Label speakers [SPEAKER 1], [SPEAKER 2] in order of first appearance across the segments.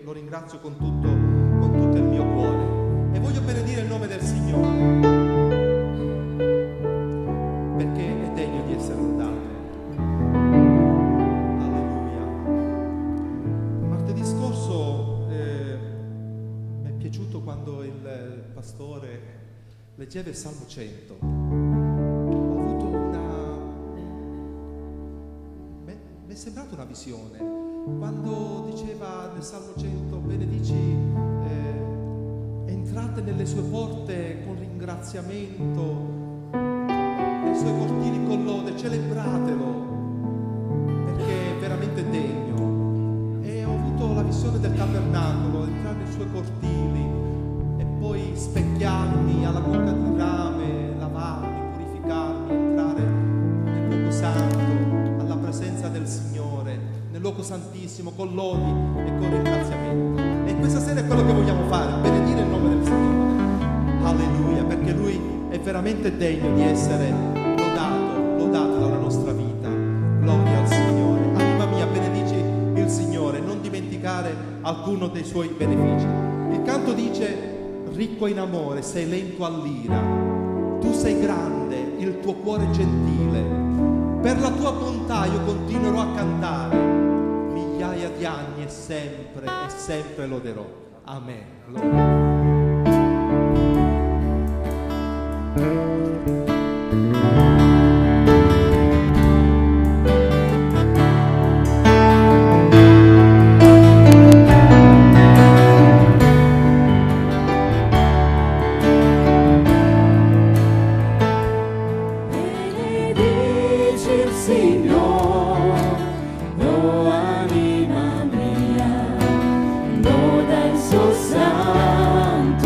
[SPEAKER 1] lo ringrazio con tutto il mio cuore. E voglio benedire il nome del Signore, perché è degno di essere lodato. Alleluia. Martedì scorso mi è piaciuto quando il pastore leggeva il Salmo 100. Ho avuto mi è sembrata una visione quando diceva nel Salmo 100: benedici, entrate nelle sue porte con ringraziamento, nei suoi cortili con lode, celebratelo, perché è veramente degno. E ho avuto la visione del tabernacolo, entrare nei suoi cortili e poi specchiarmi alla bocca di rame, lavarmi, purificarmi, entrare nel luogo santo, alla presenza del Signore, nel luogo santissimo, con lodi e con ringraziamento. E questa sera è quello che vogliamo fare, benedire il nome del Signore. Alleluia, perché Lui è veramente degno di essere lodato dalla nostra vita. Gloria al Signore. Anima mia, benedici il Signore, non dimenticare alcuno dei Suoi benefici. Il canto dice: ricco in amore, sei lento all'ira, tu sei grande, il tuo cuore è gentile, per la tua bontà io continuerò a cantare, migliaia di anni e sempre loderò. Amen.
[SPEAKER 2] Santo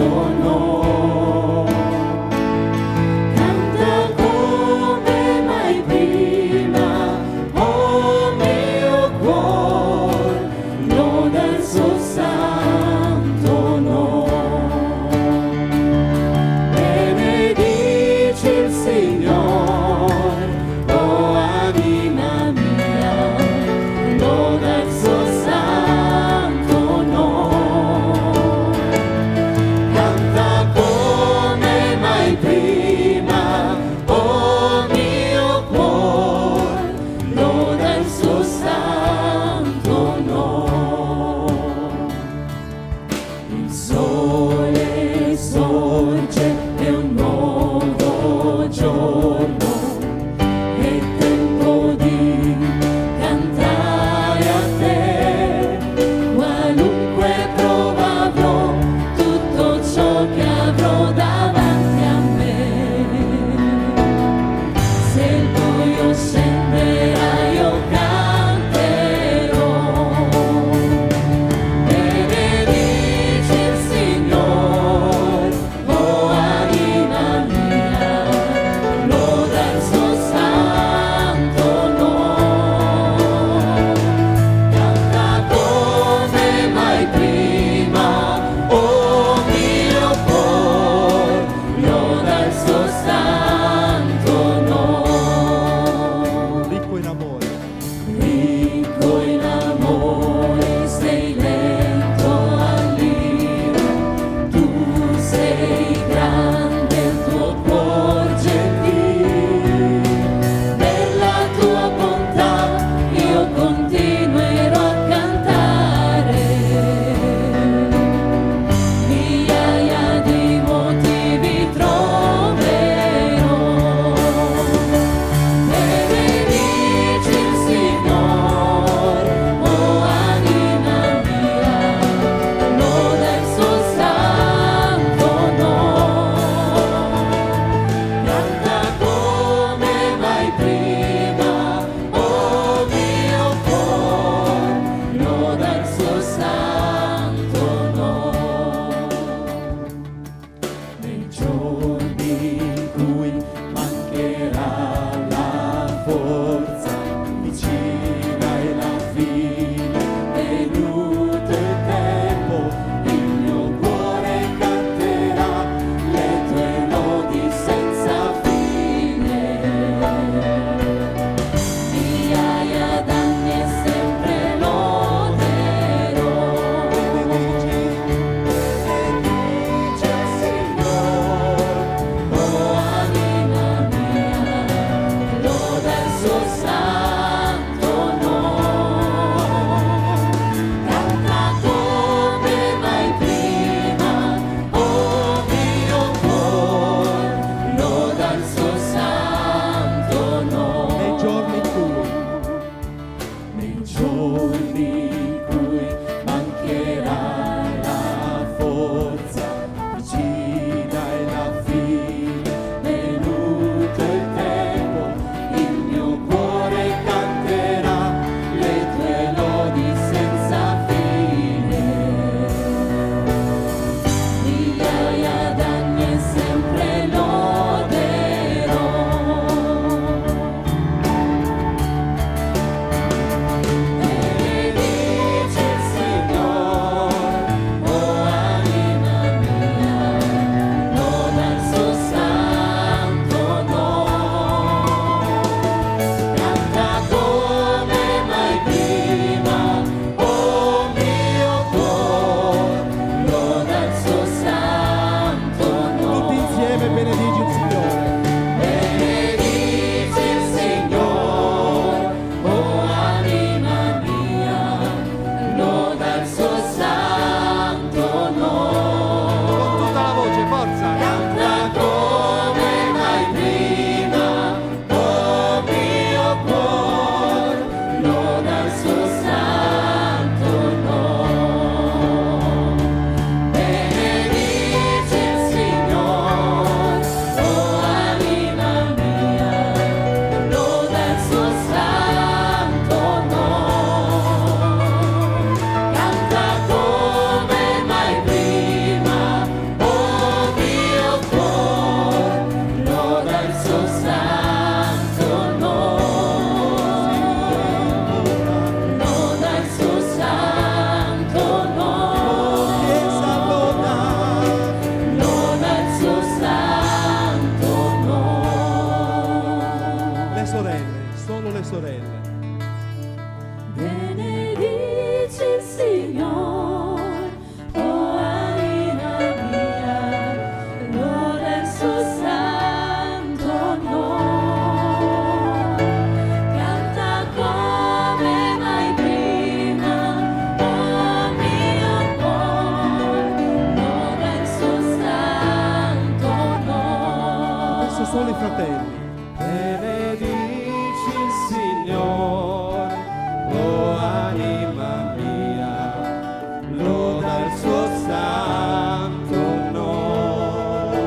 [SPEAKER 1] loda il suo santo nome,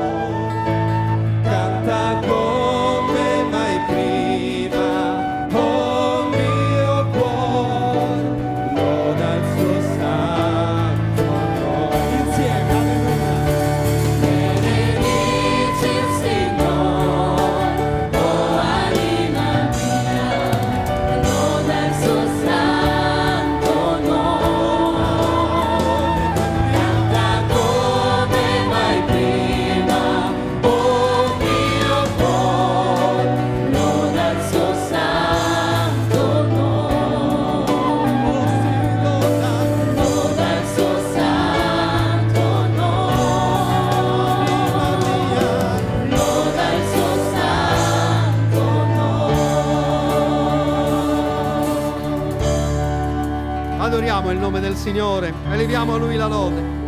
[SPEAKER 1] canta come mai prima, oh mio cuore, loda il suo santo nome. Insieme, alleluia.
[SPEAKER 2] Benedici il Signore, oh anima mia, loda il suo santo nome, canta come mai prima, oh mio cuore, loda il suo santo nome, loda il suo santo nome, loda il suo santo nome.
[SPEAKER 1] Adoriamo il nome del Signore, eleviamo a Lui la lode.